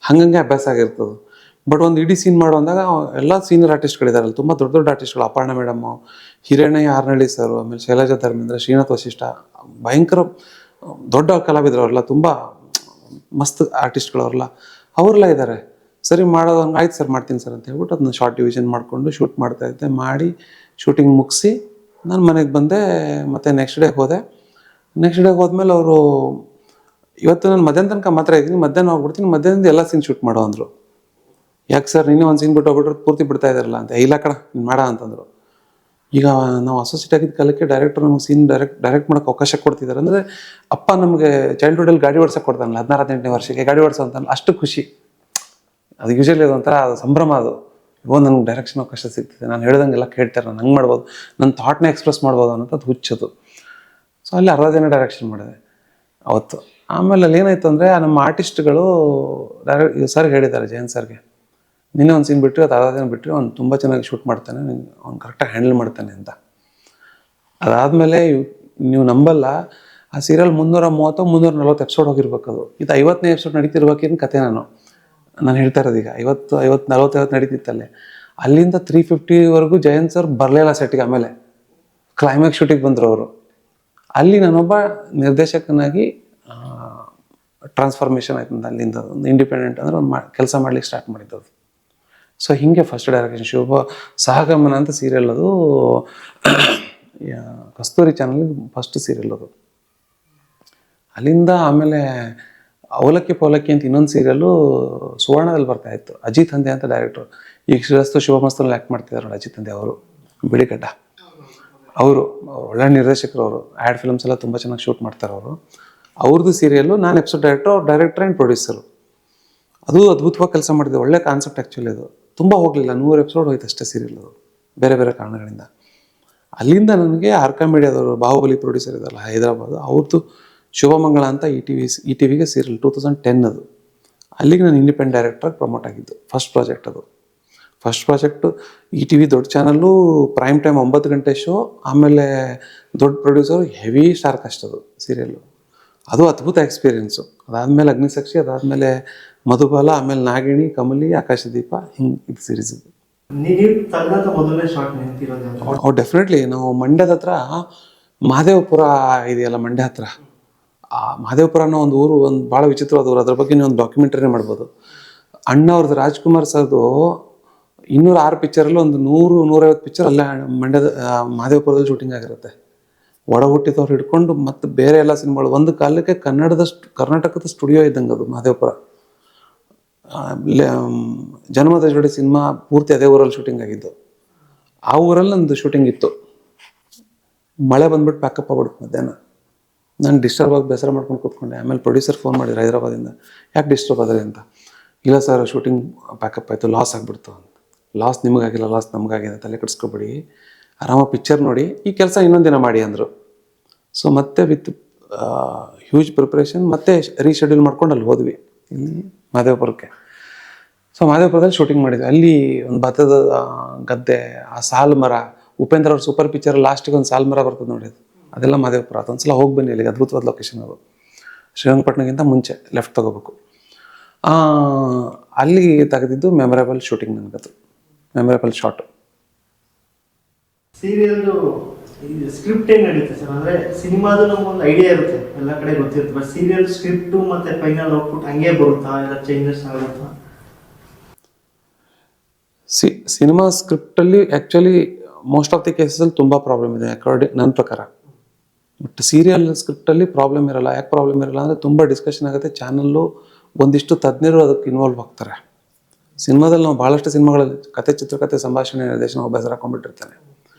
ಹಾಗಂಗೆ ಅಭ್ಯಾಸ ಆಗಿರ್ತದೆ. ಬಟ್ ಒಂದು ಇಡೀ ಸೀನ್ ಮಾಡೋ ಅಂದಾಗ ಎಲ್ಲ ಸೀನಿಯರ್ ಆರ್ಟಿಸ್ಟ್ಗಳಿದಾರಲ್ಲ, ತುಂಬ ದೊಡ್ಡ ದೊಡ್ಡ ಆರ್ಟಿಸ್ಟ್ಗಳು, ಅಪರ್ಣ ಮೇಡಮ್ಮು, ಹಿರಣ್ಯ ಆರ್ನಳ್ಳಿ ಸರ್, ಆಮೇಲೆ ಶೈಲಜಾ ಧರ್ಮೇಂದ್ರ, ಶ್ರೀನಾಥ್ ವಶಿಷ್ಠ, ಭಯಂಕರ ದೊಡ್ಡ ಕಲಾವಿದರು ಅವರೆಲ್ಲ, ತುಂಬ ಮಸ್ತ್ ಆರ್ಟಿಸ್ಟ್ಗಳವ್ರಲ್ಲ, ಅವರೆಲ್ಲ ಇದ್ದಾರೆ. ಸರಿ ಮಾಡೋದು, ಆಯ್ತು ಸರ್ ಮಾಡ್ತೀನಿ ಸರ್ ಅಂತ ಹೇಳ್ಬಿಟ್ಟು ಅದನ್ನ ಶಾರ್ಟ್ ಡಿವಿಷನ್ ಮಾಡಿಕೊಂಡು ಶೂಟ್ ಮಾಡ್ತಾಯಿದ್ದೆ. ಮಾಡಿ ಶೂಟಿಂಗ್ ಮುಗಿಸಿ ನಾನು ಮನೆಗೆ ಬಂದೆ. ಮತ್ತು ನೆಕ್ಸ್ಟ್ ಡೇ ಹೋದೆ. ನೆಕ್ಸ್ಟ್ ಡೇ ಹೋದ್ಮೇಲೆ ಅವರು, ಇವತ್ತು ನಾನು ಮಧ್ಯಾಹ್ನ ತನಕ ಮಾತ್ರ ಇದ್ದೀನಿ, ಮಧ್ಯಾಹ್ನ ಹೋಗ್ಬಿಡ್ತೀನಿ, ಮಧ್ಯಾಹ್ನದಿಂದ ಎಲ್ಲ ಸೀನ್ ಶೂಟ್ ಮಾಡೋ ಅಂದರು. ಯಾಕೆ ಸರ್, ನೀನೇ ಒಂದು ಸೀನ್ ಬಿಟ್ಟು ಹೋಗ್ಬಿಟ್ರೆ ಪೂರ್ತಿ ಬಿಡ್ತಾ ಇದ್ದಾರಲ್ಲ ಅಂತ. ಇಲ್ಲ ಕಣ, ನೀನು ಮಾಡ ಅಂತಂದರು. ಈಗ ನಾವು ಅಸೋಸಿಯೇಟ್ ಆಗಿದ್ದ ಕಾಲಕ್ಕೆ ಡೈರೆಕ್ಟರ್ ನಮಗೆ ಸೀನ್ ಡೈರೆಕ್ಟ್ ಮಾಡೋಕ್ಕೆ ಅವಕಾಶ ಕೊಡ್ತಿದ್ದಾರೆ. ಅಂದರೆ ಅಪ್ಪ ನಮಗೆ ಚೈಲ್ಡ್ಹುಡಲ್ಲಿ ಗಾಡಿ ಓಡಿಸೋಕೆ ಕೊಡ್ತಾನಲ್ಲ, 16-18 ವರ್ಷಕ್ಕೆ ಗಾಡಿ ಓಡಿಸೋ ಅಂತಲ್ಲ, ಅಷ್ಟು ಖುಷಿ. ಅದು ಯೂಶಲಿ ಅದೊಂಥರ ಸಂಭ್ರಮ. ಅದು ನನಗೆ ಡೈರೆಕ್ಷನ್ ಅವಕಾಶ ಸಿಗ್ತಿದೆ, ನಾನು ಹೇಳ್ದಂಗೆಲ್ಲ ಕೇಳ್ತಾರೆ, ನಾನು ಹಂಗೆ ಮಾಡ್ಬೋದು, ನನ್ನ ಥಾಟ್ನ ಎಕ್ಸ್ಪ್ರೆಸ್ ಮಾಡ್ಬೋದು ಅನ್ನೋದು ಹುಚ್ಚದು. ಸೊ ಅಲ್ಲಿ 60 ದಿನ ಡೈರೆಕ್ಷನ್ ಮಾಡಿದೆ ಅವತ್ತು. ಆಮೇಲೆ ಅಲ್ಲಿ ಏನಾಯಿತು ಅಂದರೆ, ನಮ್ಮ ಆರ್ಟಿಸ್ಟ್ಗಳು ಸರ್ಗೆ ಹೇಳಿದ್ದಾರೆ, ಜಯಂತ್ ಸರ್ಗೆ, ನಿನ್ನೆ ಒಂದು ಸೀನ್ ಬಿಟ್ಟರೆ ಅದು ಅದಾದ ದಿನ ಬಿಟ್ಟರೆ ಅವ್ನು ತುಂಬ ಚೆನ್ನಾಗಿ ಶೂಟ್ ಮಾಡ್ತಾನೆ, ಅವ್ನು ಕರೆಕ್ಟಾಗಿ ಹ್ಯಾಂಡಲ್ ಮಾಡ್ತಾನೆ ಅಂತ. ಅದಾದಮೇಲೆ ನೀವು ನಂಬಲ್ಲ, ಆ ಸೀರಿಯಲ್ 330-340 ಎಪಿಸೋಡ್ ಹೋಗಿರ್ಬೇಕು. ಅದು ಇದು 50ನೇ ಎಪಿಸೋಡ್ ನಡೀತಿರ್ಬೇಕೇನು ಕತೆ. ನಾನು ಹೇಳ್ತಾ ಇರೋದು ಈಗ 40 ನಡೀತಿತ್ತಲ್ಲೇ. ಅಲ್ಲಿಂದ 350ವರೆಗೂ ಜಯಂತ್ ಸರ್ ಬರಲಿಲ್ಲ ಸೆಟ್ಗೆ. ಆಮೇಲೆ ಕ್ಲೈಮ್ಯಾಕ್ಸ್ ಶೂಟಿಗೆ ಬಂದರು ಅವರು. ಅಲ್ಲಿ ನಾನೊಬ್ಬ ನಿರ್ದೇಶಕನಾಗಿ ಟ್ರಾನ್ಸ್ಫಾರ್ಮೇಷನ್ ಆಯ್ತು ಅಂತ. ಅಲ್ಲಿಂದ ಒಂದು ಇಂಡಿಪೆಂಡೆಂಟ್ ಅಂದರೆ ಒಂದು ಕೆಲಸ ಮಾಡ್ಲಿಕ್ಕೆ ಸ್ಟಾರ್ಟ್ ಮಾಡಿದ್ದದು. ಸೊ ಹೀಗೆ ಫಸ್ಟ್ ಡೈರೆಕ್ಷನ್ ಶುಭ ಸಹಗಮನ ಅಂತ ಸೀರಿಯಲ್, ಅದು ಕಸ್ತೂರಿ ಚಾನಲ್ಗೆ ಫಸ್ಟ್ ಸೀರಿಯಲ್ ಅದು. ಅಲ್ಲಿಂದ ಆಮೇಲೆ ಅವಲಕ್ಕಿ ಪವಲಕ್ಕಿ ಅಂತ ಇನ್ನೊಂದು ಸೀರಿಯಲ್ಲು ಸುವರ್ಣದಲ್ಲಿ ಬರ್ತಾ ಇತ್ತು. ಅಜಿತ್ ಹಂದೆ ಅಂತ ಡೈರೆಕ್ಟ್ರು, ಈಗ ಶ್ರೀರಸ್ತು ಶುಭಮಸ್ತನಲ್ಲಿ ಆ್ಯಕ್ಟ್ ಮಾಡ್ತಿದ್ದಾರೆ ನೋಡಿ ಅಜಿತ್ ಹಂದೆ ಅವರು, ಬಿಳಿಗಡ್ಡ ಅವರು. ಒಳ್ಳೆ ನಿರ್ದೇಶಕರು ಅವರು, ಆ್ಯಡ್ ಫಿಲ್ಮ್ಸ್ ಎಲ್ಲ ತುಂಬ ಚೆನ್ನಾಗಿ ಶೂಟ್ ಮಾಡ್ತಾರೆ ಅವರು. ಅವ್ರದ್ದು ಸೀರಿಯಲ್ಲು, ನಾನು ಎಪಿಸೋಡ್ ಡೈರೆಕ್ಟರ್, ಅವ್ರು ಡೈರೆಕ್ಟರ್ ಆ್ಯಂಡ್ ಪ್ರೊಡ್ಯೂಸರು. ಅದು ಅದ್ಭುತವಾಗಿ ಕೆಲಸ ಮಾಡಿದೆ. ಒಳ್ಳೆ ಕಾನ್ಸೆಪ್ಟ್ ಆ್ಯಕ್ಚುಲಿ. ಅದು ತುಂಬ ಹೋಗಲಿಲ್ಲ, 100 ಎಪಿಸೋಡ್ ಹೋಯ್ತು ಅಷ್ಟೇ ಸೀರಿಯಲ್ ಅದು, ಬೇರೆ ಬೇರೆ ಕಾರಣಗಳಿಂದ. ಅಲ್ಲಿಂದ ನನಗೆ ಆರ್ಕಾ ಮೀಡಿಯಾದವರು, ಬಾಹುಬಲಿ ಪ್ರೊಡ್ಯೂಸರ್ ಇದಲ್ಲ ಹೈದರಾಬಾದ್, ಅವ್ರದ್ದು ಶುಭಮಂಗಳ ಅಂತ ಈ ಟಿವಿಗೆ ಸೀರಿಯಲ್ 2010 ಅದು. ಅಲ್ಲಿಗೆ ನಾನು ಇಂಡಿಪೆಂಡೆಂಟ್ ಡೈರೆಕ್ಟ್ರಾಗಿ ಪ್ರಮೋಟ್ ಆಗಿದ್ದು. ಫಸ್ಟ್ ಪ್ರಾಜೆಕ್ಟ್ ಅದು. ಫಸ್ಟ್ ಪ್ರಾಜೆಕ್ಟು ಈ ಟಿ ವಿ ದೊಡ್ಡ ಚಾನಲ್ಲು, ಪ್ರೈಮ್ ಟೈಮ್ 9 ಗಂಟೆ ಶೋ. ಆಮೇಲೆ ದೊಡ್ಡ ಪ್ರೊಡ್ಯೂಸರು, ಹೆವಿ ಸ್ಟಾರ್ ಕಾಸ್ಟ್ ಅದು ಸೀರಿಯಲ್ಲು. ಅದು ಅದ್ಭುತ ಎಕ್ಸ್ಪೀರಿಯೆನ್ಸು. ಅದಾದಮೇಲೆ ಅಗ್ನಿಸಾಕ್ಷಿ, ಅದಾದಮೇಲೆ ಮಧುಬಾಲ, ಆಮೇಲೆ ನಾಗಿಣಿ, ಕಮಲಿ, ಆಕಾಶದೀಪ, ಹಿಂಗೆ ಇದು ಸೀರೀಸ್ ಇದು. ಮೊದಲನೇ ಶಾರ್ಟ್ ನಿಂತಿರೋದು? ಅವ್ರು ಡೆಫಿನೆಟ್ಲಿ. ನಾವು ಮಂಡ್ಯದ ಹತ್ರ ಮಹದೇವಪುರ ಇದೆಯಲ್ಲ, ಮಂಡ್ಯ ಹತ್ರ, ಆ ಮಹದೇವಪುರ ಅನ್ನೋ ಒಂದು ಊರು, ಒಂದು ಭಾಳ ವಿಚಿತ್ರವಾದ ಊರು. ಅದ್ರ ಬಗ್ಗೆ ನೀವು ಒಂದು ಡಾಕ್ಯುಮೆಂಟ್ರಿ ಮಾಡ್ಬೋದು. ಅಣ್ಣ ಅವ್ರದ್ದು ರಾಜ್ಕುಮಾರ್ ಸರ್ದು 206 ಪಿಕ್ಚರಲ್ಲಿ ಒಂದು 100-150 ಪಿಕ್ಚರ್ ಅಲ್ಲೇ ಮಂಡ್ಯದ ಮಹದೇವಪುರದಲ್ಲಿ ಶೂಟಿಂಗ್ ಆಗಿರುತ್ತೆ. ಒಡ ಹುಟ್ಟಿದವ್ರು ಹಿಡ್ಕೊಂಡು ಮತ್ತು ಬೇರೆ ಎಲ್ಲ ಸಿನಿಮಾಗಳು. ಒಂದು ಕಾಲಕ್ಕೆ ಕರ್ನಾಟಕದ ಸ್ಟುಡಿಯೋ ಇದ್ದಂಗೆ ಅದು ಮಹದೇವಪುರ. ಜನ್ಮದ ಜೋಡಿ ಸಿನಿಮಾ ಪೂರ್ತಿ ಅದೇ ಊರಲ್ಲಿ ಶೂಟಿಂಗ್ ಆಗಿದ್ದು. ಆ ಊರಲ್ಲಿ ನಂದು ಶೂಟಿಂಗ್ ಇತ್ತು. ಮಳೆ ಬಂದ್ಬಿಟ್ಟು ಪ್ಯಾಕಪ್ ಆಗ್ಬಿಡ್ತು ಮಧ್ಯಾಹ್ನ. ನಾನು ಡಿಸ್ಟರ್ಬ್ ಆಗಿ ಬೇಸರ ಮಾಡ್ಕೊಂಡು ಕೂತ್ಕೊಂಡೆ. ಆಮೇಲೆ ಪ್ರೊಡ್ಯೂಸರ್ ಫೋನ್ ಮಾಡಿದ್ರು ಹೈದರಾಬಾದಿಂದ, ಯಾಕೆ ಡಿಸ್ಟರ್ಬ್ ಆದ್ರಿ ಅಂತ. ಇಲ್ಲ ಸರ್, ಶೂಟಿಂಗ್ ಪ್ಯಾಕಪ್ ಆಯಿತು, ಲಾಸ್ ಆಗಿಬಿಡ್ತು ಅಂತ. ಲಾಸ್ ನಿಮಗಾಗಿಲ್ಲ, ಲಾಸ್ ನಮಗಾಗಿದೆ, ತಲೆ ಕೆಡಿಸ್ಕೊಬೇಡಿ, ಆರಾಮಾಗಿ ಪಿಕ್ಚರ್ ನೋಡಿ, ಈ ಕೆಲಸ ಇನ್ನೊಂದು ದಿನ ಮಾಡಿ ಅಂದರು. ಸೊ ಮತ್ತೆ ವಿತ್ ಹ್ಯೂಜ್ ಪ್ರಿಪ್ರೇಷನ್ ಮತ್ತೆ ರೀಶೆಡ್ಯೂಲ್ ಮಾಡ್ಕೊಂಡು ಅಲ್ಲಿ ಹೋದ್ವಿ, ಇಲ್ಲಿ ಮಹದೇವಪುರಕ್ಕೆ. ಸೊ ಮಹದೇವಪುರದಲ್ಲಿ ಶೂಟಿಂಗ್ ಮಾಡಿದ್ವಿ. ಅಲ್ಲಿ ಒಂದು ಭತ್ತದ ಗದ್ದೆ, ಆ ಸಾಲು ಮರ, ಉಪೇಂದ್ರ ಅವ್ರ ಸೂಪರ್ ಪಿಕ್ಚರ್ ಲಾಸ್ಟಿಗೆ ಒಂದು ಸಾಲು ಮರ ಬರ್ತದೆ ನೋಡಿ, ಅದೆಲ್ಲ ಮಹದೇವಪುರ. ಅದೊಂದ್ಸಲ ಹೋಗಿ ಬನ್ನಿ ಅಲ್ಲಿಗೆ, ಅದ್ಭುತವಾದ ಲೊಕೇಶನ್ ಅದು. ಶ್ರೀರಂಗಪಟ್ಟಣಕ್ಕಿಂತ ಮುಂಚೆ ಲೆಫ್ಟ್ ತೊಗೋಬೇಕು. ಅಲ್ಲಿ ತೆಗೆದಿದ್ದು ಮೆಮೊರೇಬಲ್ ಶೂಟಿಂಗ್ ನನಗದು, ಮೆಮೊರೇಬಲ್ ಶಾಟ್. ಸೀರಿಯಲ್ದು ಸ್ಕ್ರಿಪ್ಟ್ ಏನು ನಡೀತೆ ಸರ್? ಅಂದರೆ ಸಿನಿಮಾದು ನಮಗೊಂದು ಐಡಿಯಾ ಇರುತ್ತೆ, ಎಲ್ಲ ಕಡೆ ಗೊತ್ತಿರುತ್ತೆ. ಬಟ್ ಸೀರಿಯಲ್ ಸ್ಕ್ರಿಪ್ಟು ಮತ್ತು ಫೈನಲ್ ಔಟ್ಪುಟ್ ಹಂಗೆ ಬರುತ್ತಾ, ಎಲ್ಲ ಚೇಂಜಸ್ ಆಗುತ್ತಾ? ಸಿನಿಮಾ ಸ್ಕ್ರಿಪ್ಟಲ್ಲಿ ಆ್ಯಕ್ಚುಲಿ ಮೋಸ್ಟ್ ಆಫ್ ದಿ ಕೇಸಲ್ಲಿ ತುಂಬ ಪ್ರಾಬ್ಲಮ್ ಇದೆ ನನ್ನ ಪ್ರಕಾರ. ಬಟ್ ಸೀರಿಯಲ್ ಸ್ಕ್ರಿಪ್ಟಲ್ಲಿ ಪ್ರಾಬ್ಲಮ್ ಇರಲ್ಲ. ಯಾಕೆ ಪ್ರಾಬ್ಲಮ್ ಇರಲ್ಲ ಅಂದರೆ ತುಂಬ ಡಿಸ್ಕಷನ್ ಆಗುತ್ತೆ. ಚಾನಲ್ಲು ಒಂದಿಷ್ಟು ತಜ್ಞರು ಅದಕ್ಕೆ ಇನ್ವಾಲ್ವ್ ಆಗ್ತಾರೆ. ಸಿನಿಮಾದಲ್ಲಿ ನಾವು ಭಾಳಷ್ಟು ಸಿನಿಮಾಗಳಲ್ಲಿ ಕತೆ, ಚಿತ್ರಕಥೆ, ಸಂಭಾಷಣೆ, ನಿರ್ದೇಶನ ಒಬ್ಬ ಹೆಸರು ಹಾಕೊಂಡ್ಬಿಟ್ಟಿರ್ತಾನೆ.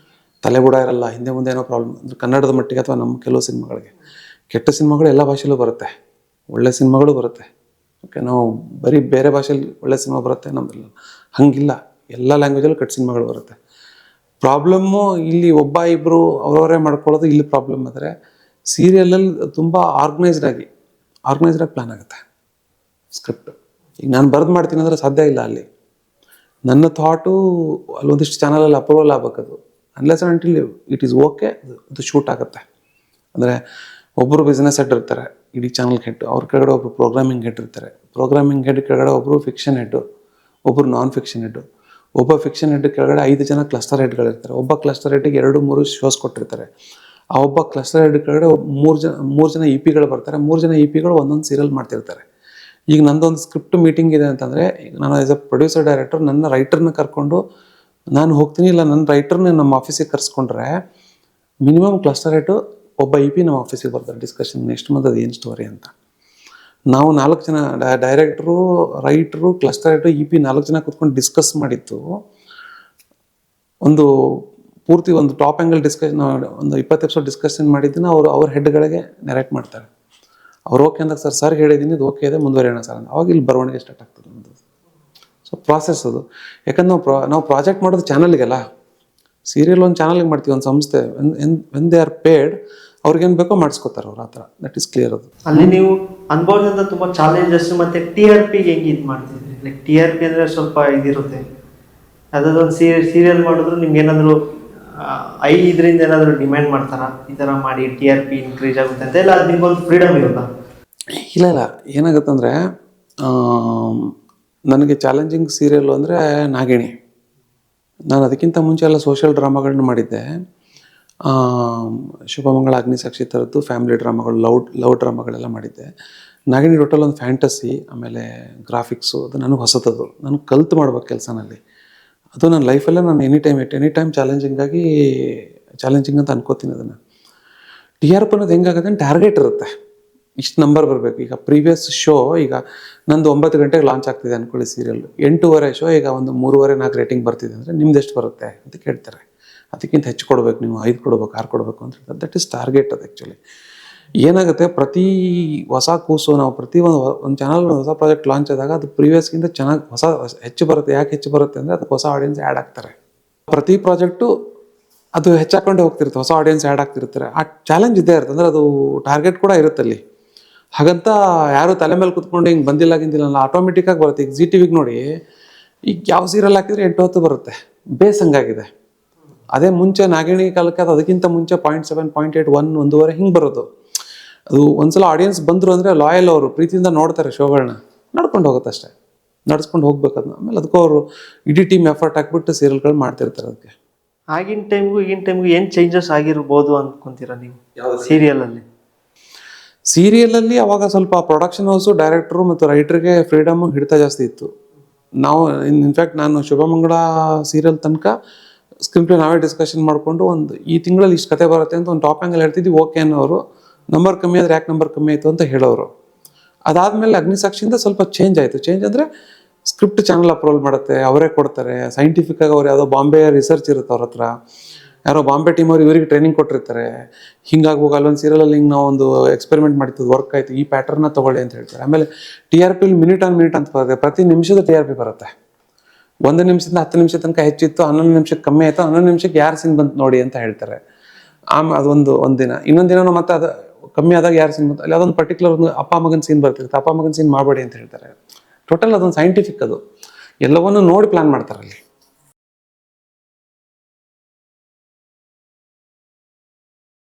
ತಲೆಬುಡ ಇರಲ್ಲ, ಹಿಂದೆ ಮುಂದೆ ಏನೋ ಪ್ರಾಬ್ಲಮ್. ಅಂದರೆ ಕನ್ನಡದ ಮಟ್ಟಿಗೆ ಅಥವಾ ನಮ್ಮ ಕೆಲವು ಸಿನಿಮಾಗಳಿಗೆ. ಕೆಟ್ಟ ಸಿನಿಮಾಗಳು ಎಲ್ಲ ಭಾಷೆಯಲ್ಲೂ ಬರುತ್ತೆ, ಒಳ್ಳೆ ಸಿನಿಮಾಗಳು ಬರುತ್ತೆ. ಓಕೆ, ನಾವು ಬರೀ ಬೇರೆ ಭಾಷೆಯಲ್ಲಿ ಒಳ್ಳೆ ಸಿನಿಮಾ ಬರುತ್ತೆ, ನಮ್ಮದಿಲ್ಲ ಹಂಗಿಲ್ಲ. ಎಲ್ಲ ಲ್ಯಾಂಗ್ವೇಜಲ್ಲೂ ಕೆಟ್ಟ ಸಿನಿಮಾಗಳು ಬರುತ್ತೆ. ಪ್ರಾಬ್ಲಮ್ಮು ಇಲ್ಲಿ ಒಬ್ಬ ಇಬ್ಬರು ಅವರವರೇ ಮಾಡ್ಕೊಳ್ಳೋದು ಇಲ್ಲಿ ಪ್ರಾಬ್ಲಮ್. ಆದರೆ ಸೀರಿಯಲಲ್ಲಿ ತುಂಬ ಆರ್ಗನೈಸ್ಡ್ ಆಗಿ ಪ್ಲ್ಯಾನ್ ಆಗುತ್ತೆ ಸ್ಕ್ರಿಪ್ಟ್. ಈಗ ನಾನು ಬರೆದು ಮಾಡ್ತೀನಿ ಅಂದರೆ ಸಾಧ್ಯ ಇಲ್ಲ. ಅಲ್ಲಿ ನನ್ನ ಥಾಟು ಅಲ್ಲೊಂದಿಷ್ಟು ಚಾನಲಲ್ಲಿ ಅಪ್ರೂವಲ್ ಆಗಬೇಕದು. Unless and until it is okay, ಅದು ಶೂಟ್ ಆಗುತ್ತೆ. ಅಂದರೆ ಒಬ್ಬರು ಬಿಸ್ನೆಸ್ ಹೆಡ್ ಇರ್ತಾರೆ, ಇಡೀ ಚಾನಲ್ಗೆ ಹೆಡ್. ಅವ್ರ ಕೆಳಗಡೆ ಒಬ್ಬರು ಪ್ರೋಗ್ರಾಮಿಂಗ್ ಹೆಡ್ ಇರ್ತಾರೆ. ಪ್ರೋಗ್ರಾಮಿಂಗ್ ಹೆಡ್ ಕೆಳಗಡೆ ಒಬ್ಬರು ಫಿಕ್ಷನ್ ಹೆಡ್ಡು, ಒಬ್ಬರು ನಾನ್ ಫಿಕ್ಷನ್ ಹೆಡ್ಡು. ಒಬ್ಬ ಫಿಕ್ಷನ್ ಹೆಡ್ ಕೆಳಗಡೆ 5 ಜನ ಕ್ಲಸ್ಟರ್ ಹೆಡ್ಗಳಿರ್ತಾರೆ. ಒಬ್ಬ ಕ್ಲಸ್ಟರ್ ಹೆಡ್ಗೆ 2-3 ಶೋಸ್ ಕೊಟ್ಟಿರ್ತಾರೆ. ಆ ಒಬ್ಬ ಕ್ಲಸ್ಟರ್ ಹೆಡ್ ಕೆಳಗಡೆ 3 ಜನ ಇ ಪಿಗಳು ಬರ್ತಾರೆ. 3 ಜನ ಇ ಪಿಗಳು ಒಂದೊಂದು ಸೀರಿಯಲ್ ಮಾಡ್ತಿರ್ತಾರೆ. ಈಗ ನಂದೊಂದು ಸ್ಕ್ರಿಪ್ಟ್ ಮೀಟಿಂಗ್ ಇದೆ ಅಂತಂದರೆ, ಈಗ ನಾನು ಆ್ಯಸ್ ಅ ಪ್ರೊಡ್ಯೂಸರ್ ಡೈರೆಕ್ಟರ್ ನನ್ನ ರೈಟರ್ನ ಕರ್ಕೊಂಡು ನಾನು ಹೋಗ್ತೀನಿ, ಇಲ್ಲ ನನ್ನ ರೈಟರ್ನ ನಮ್ಮ ಆಫೀಸಿಗೆ ಕರ್ಸ್ಕೊಂಡ್ರೆ ಮಿನಿಮಮ್ ಕ್ಲಸ್ಟರ್ ಹೆಡ್ಡು ಒಬ್ಬ ಇ ಪಿ ನಮ್ಮ ಆಫೀಸಿಗೆ ಬರ್ತಾರೆ. ಡಿಸ್ಕಷನ್ ನೆಕ್ಸ್ಟ್ ಮಂತ್ ಅದು ಏನು ಸ್ಟೋರಿ ಅಂತ. ನಾವು 4 ಜನ ಡೈರೆಕ್ಟ್ರು, ರೈಟ್ರು, ಕ್ಲಸ್ಟರ್ ಹೆಡ್ಡು, ಇ ಪಿ 4 ಜನ ಕೂತ್ಕೊಂಡು ಡಿಸ್ಕಸ್ ಮಾಡಿತ್ತು. ಒಂದು ಪೂರ್ತಿ ಒಂದು ಟಾಪ್ ಆ್ಯಂಗಲ್ ಡಿಸ್ಕಷನ್, ಒಂದು 20 ಎಪಿಸೋಡ್ ಡಿಸ್ಕಷನ್ ಮಾಡಿದ್ದನ್ನು ಅವ್ರ ಹೆಡ್ಗಳಿಗೆ ನರೇಟ್ ಮಾಡ್ತಾರೆ. ಅವ್ರು ಓಕೆ ಅಂದಾಗ ಸರ್ ಹೇಳಿದ್ದೀನಿ, ಇದು ಓಕೆ ಇದೆ, ಮುಂದುವರಿಯೋಣ ಸರ್ ಅಂತ. ಅವಾಗ ಇಲ್ಲಿ ಬರವಣಿಗೆ ಸ್ಟಾರ್ಟ್ ಆಗ್ತದೆ ನಮ್ಮದು. ಸೊ ಪ್ರಾಸೆಸ್ ಅದು. ಯಾಕಂದ್ರೆ ನಾವು ಪ್ರಾಜೆಕ್ಟ್ ಮಾಡೋದು ಚಾನಲ್ಗೆಲ್ಲ. ಸೀರಿಯಲ್ ಒಂದು ಚಾನಲ್ಗೆ ಮಾಡ್ತೀವಿ, ಒಂದು ಸಂಸ್ಥೆ. ವೆನ್ ದೇ ಆರ್ ಪೇಡ್, ಅವ್ರಿಗೇನು ಬೇಕೋ ಮಾಡಿಸ್ಕೋತಾರೆ ಅವ್ರು, ಆ ಥರ. ದಟ್ ಈಸ್ ಕ್ಲಿಯರ್ ಅದು. ಅಲ್ಲಿ ನೀವು ಅನುಭವದಿಂದ ತುಂಬ ಚಾಲೆಂಜಸ್ ಮತ್ತು TRP ಹೆಂಗೆ ಇದು ಮಾಡ್ತಿದ್ರಿ? ಲೈಕ್ ಟಿ ಆರ್ ಪಿ ಅಂದರೆ ಸ್ವಲ್ಪ ಇದಿರುತ್ತೆ. ಯಾವುದಾದ್ರು ಸೀರಿಯಲ್ ಮಾಡಿದ್ರು ನಿಮ್ಗೆ ಏನಾದರೂ ಇದರಿಂದ ಏನಾದರೂ ಡಿಮ್ಯಾಂಡ್ ಮಾಡ್ತಾರಾ, ಈ ಥರ ಮಾಡಿ ಟಿ ಆರ್ ಪಿ ಇನ್ಕ್ರೀಸ್ ಆಗುತ್ತೆ ಅಂತ, ಇಲ್ಲ ಅದು ನಿಮ್ಗೊಂದು ಫ್ರೀಡಮ್ ಇರುತ್ತಾ? ಇಲ್ಲ ಏನಾಗುತ್ತಂದರೆ ನನಗೆ ಚಾಲೆಂಜಿಂಗ್ ಸೀರಿಯಲ್ಲು ಅಂದರೆ ನಾಗಿಣಿ. ನಾನು ಅದಕ್ಕಿಂತ ಮುಂಚೆ ಎಲ್ಲ ಸೋಷಿಯಲ್ ಡ್ರಾಮಾಗಳನ್ನ ಮಾಡಿದ್ದೆ. ಶುಭಮಂಗಳ, ಅಗ್ನಿಸಾಕ್ಷಿ ಥರದ್ದು ಫ್ಯಾಮಿಲಿ ಡ್ರಾಮಾಗಳು, ಲವ್ ಡ್ರಾಮಾಗಳೆಲ್ಲ ಮಾಡಿದ್ದೆ. ನಾಗಿಣಿ ಟೋಟಲ್ ಒಂದು ಫ್ಯಾಂಟಸಿ, ಆಮೇಲೆ ಗ್ರಾಫಿಕ್ಸು, ಅದು ನನಗೆ ಹೊಸತದು. ನಾನು ಕಲ್ತು ಮಾಡ್ಬೇಕು ಕೆಲಸನಲ್ಲಿ. ಅದು ನನ್ನ ಲೈಫಲ್ಲೇ ನಾನು ಎನಿ ಟೈಮ್ ಚಾಲೆಂಜಿಂಗ್ ಅಂತ ಅನ್ಕೋತೀನಿ ಅದನ್ನು. ಟಿ ಆರ್ ಪಿ ಅನ್ನೋದು ಹೆಂಗಾಗುತ್ತೆ ಅಂತ ಟಾರ್ಗೆಟ್ ಇರುತ್ತೆ, ಇಷ್ಟು ನಂಬರ್ ಬರಬೇಕು. ಈಗ ಪ್ರೀವಿಯಸ್ ಶೋ, ಈಗ ನಂದು 9 ಗಂಟೆಗೆ ಲಾಂಚ್ ಆಗ್ತಿದೆ ಅಂದ್ಕೊಳ್ಳಿ ಸೀರಿಯಲ್, 8:30 ಶೋ, ಈಗ ಒಂದು 3.5-4 ರೇಟಿಂಗ್ ಬರ್ತಿದೆ ಅಂದರೆ ನಿಮ್ದು ಎಷ್ಟು ಬರುತ್ತೆ ಅಂತ ಕೇಳ್ತಾರೆ. ಅದಕ್ಕಿಂತ ಹೆಚ್ಚು ಕೊಡಬೇಕು, ನೀವು 5 ಕೊಡಬೇಕು, 6 ಕೊಡಬೇಕು ಅಂತ ಹೇಳ್ತಾರೆ. That is target. ಅದು ಆ್ಯಕ್ಚುಲಿ ಏನಾಗುತ್ತೆ, ಪ್ರತಿ ಹೊಸ ಕೂಸು ನಾವು ಪ್ರತಿ ಒಂದು ಚಾನಲ್ ಹೊಸ ಪ್ರಾಜೆಕ್ಟ್ ಲಾಂಚ್ ಆದಾಗ ಅದು ಪ್ರೀವಿಯಸ್ಗಿಂತ ಚೆನ್ನಾಗಿ ಹೆಚ್ಚು ಬರುತ್ತೆ. ಯಾಕೆ ಹೆಚ್ಚು ಬರುತ್ತೆ ಅಂದರೆ ಅದಕ್ಕೆ ಹೊಸ ಆಡಿಯನ್ಸ್ ಆ್ಯಡ್ ಆಗ್ತಾರೆ. ಪ್ರತಿ ಪ್ರಾಜೆಕ್ಟು ಅದು ಹೆಚ್ಚಾಕೊಂಡೇ ಹೋಗ್ತಿರುತ್ತೆ, ಹೊಸ ಆಡಿಯನ್ಸ್ ಆ್ಯಡ್ ಆಗ್ತಿರ್ತಾರೆ. ಆ ಚಾಲೆಂಜ್ ಇದ್ದೇ ಇರುತ್ತೆ, ಅಂದರೆ ಅದು ಟಾರ್ಗೆಟ್ ಕೂಡ ಇರುತ್ತೆ ಅಲ್ಲಿ. ಹಾಗಂತ ಯಾರು ತಲೆ ಮೇಲೆ ಕುತ್ಕೊಂಡು ಹಿಂಗೆ ಬಂದಿಲ್ಲ ಆಟೋಮೆಟಿಕ್ಕಾಗಿ ಬರುತ್ತೆ. ಈಗ ಜಿ ಟಿ ವಿಗೆ ನೋಡಿ, ಈಗ ಯಾವ ಸೀರಿಯಲ್ ಹಾಕಿದ್ರೆ 8 ಬರುತ್ತೆ, ಬೇಸ್ ಹಂಗಾಗಿದೆ. ಅದೇ ಮುಂಚೆ ನಾಗಿಣಿ ಕಾಲಕ್ಕೆ ಅದು ಅದಕ್ಕಿಂತ ಮುಂಚೆ 0.7, 0.8, 1, 1.5 ಹಿಂಗೆ ಬರೋದು. ಅದು ಒಂದ್ಸಲ ಆಡಿಯನ್ಸ್ ಬಂದರು ಅಂದರೆ ಲಾಯಲ್, ಅವರು ಪ್ರೀತಿಯಿಂದ ನೋಡ್ತಾರೆ ಶೋಗಳನ್ನ, ನಡ್ಕೊಂಡು ಹೋಗುತ್ತೆ ಅಷ್ಟೇ, ನಡ್ಸ್ಕೊಂಡು ಹೋಗ್ಬೇಕು ಅದನ್ನ. ಆಮೇಲೆ ಅದಕ್ಕೂ ಅವರು ಇಡೀ ಟೀಮ್ ಎಫರ್ಟ್ ಹಾಕ್ಬಿಟ್ಟು ಸೀರಿಯಲ್ಗಳು ಮಾಡ್ತಿರ್ತಾರೆ. ಅದಕ್ಕೆ ಆಗಿನ ಟೈಮ್ಗೂ ಈಗಿನ ಟೈಮ್ಗೂ ಏನು ಚೇಂಜಸ್ ಆಗಿರ್ಬೋದು ಅಂದ್ಕೊಂತೀರಾ ನೀವು ಸೀರಿಯಲಲ್ಲಿ? ಅವಾಗ ಸ್ವಲ್ಪ ಪ್ರೊಡಕ್ಷನ್ ಹೌಸು, ಡೈರೆಕ್ಟ್ರು ಮತ್ತು ರೈಟ್ರಿಗೆ ಫ್ರೀಡಮು, ಹಿಡಿತ ಜಾಸ್ತಿ ಇತ್ತು. ನಾವು ಇನ್ಫ್ಯಾಕ್ಟ್ ನಾನು ಶುಭಮಂಗಳ ಸೀರಿಯಲ್ ತನಕ ಸ್ಕ್ರೀನ್ ಪ್ಲೇ ನಾವೇ ಡಿಸ್ಕಷನ್ ಮಾಡಿಕೊಂಡು ಒಂದು ಈ ತಿಂಗಳಲ್ಲಿ ಇಷ್ಟು ಕತೆ ಬರುತ್ತೆ ಅಂತ ಒಂದು ಟಾಪ್ ಆ್ಯಂಗಲ್ ಹೇಳ್ತಿದ್ವಿ. ಓಕೆ ಅನ್ನೋರು, ನಂಬರ್ ಕಮ್ಮಿ ಆದರೆ ಯಾಕೆ ನಂಬರ್ ಕಮ್ಮಿ ಆಯಿತು ಅಂತ ಹೇಳೋರು. ಅದಾದಮೇಲೆ ಅಗ್ನಿಸಾಕ್ಷಿಯಿಂದ ಸ್ವಲ್ಪ ಚೇಂಜ್ ಆಯಿತು. ಚೇಂಜ್ ಅಂದರೆ ಸ್ಕ್ರಿಪ್ಟ್ ಚಾನಲ್ ಅಪ್ರೂವಲ್ ಮಾಡುತ್ತೆ, ಅವರೇ ಕೊಡ್ತಾರೆ. ಸೈಂಟಿಫಿಕ್ಕಾಗಿ ಅವ್ರು ಯಾವುದೋ ಬಾಂಬೆ ರಿಸರ್ಚ್ ಇರುತ್ತೆ ಅವ್ರ ಹತ್ರ, ಯಾರೋ ಬಾಂಬೆ ಟೀಮ್ ಅವ್ರು ಇವರಿಗೆ ಟ್ರೈನಿಂಗ್ ಕೊಟ್ಟಿರ್ತಾರೆ. ಹಿಂಗಾಗುವಾಗ ಅಲ್ಲೊಂದು ಸೀರಿಯಲಲ್ಲಿ ಹಿಂಗೆ ನಾವು ಒಂದು ಎಕ್ಸ್ಪೆರಿಮೆಂಟ್ ಮಾಡಿದ್ದು, ವರ್ಕ್ ಆಯಿತು, ಈ ಪ್ಯಾಟರ್ನ ತೊಗೊಳ್ಳಿ ಅಂತ ಹೇಳ್ತಾರೆ. ಆಮೇಲೆ ಟಿ ಆರ್ ಪಿಲಿ ಮಿನಿಟ್ ಆನ್ ಮಿನಿಟ್ ಅಂತ ಬರುತ್ತೆ, ಪ್ರತಿ ನಿಮಿಷದ ಟಿ ಆರ್ ಪಿ ಬರುತ್ತೆ. 1 ನಿಮಿಷದಿಂದ 10 ನಿಮಿಷ ತನಕ ಹೆಚ್ಚಿತ್ತು, 11 ನಿಮಿಷಕ್ಕೆ ಕಮ್ಮಿ ಆಯಿತು, 11 ನಿಮಿಷಕ್ಕೆ ಯಾರು ಸೀನ್ ಬಂತು ನೋಡಿ ಅಂತ ಹೇಳ್ತಾರೆ. ಅದೊಂದು ದಿನ. ಇನ್ನೊಂದು ದಿನ ಮತ್ತೆ ಅದು ಕಮ್ಮಿ ಆದಾಗ ಯಾರು ಸೀನ್ ಬಂತು, ಅಲ್ಲಿ ಅದೊಂದು ಪರ್ಟಿಕ್ಯುಲರ್ ಒಂದು ಅಪ್ಪ ಮಗನ ಸೀನ್ ಬರ್ತಿರುತ್ತೆ, ಅಪ್ಪ ಮಗನ ಸೀನ್ ಮಾಡಬೇಡಿ ಅಂತ ಹೇಳ್ತಾರೆ. ಟೋಟಲ್ ಅದೊಂದು ಸೈಂಟಿಫಿಕ್, ಅದು ಎಲ್ಲವನ್ನೂ ನೋಡಿ ಪ್ಲಾನ್ ಮಾಡ್ತಾರೆ ಅಲ್ಲಿ.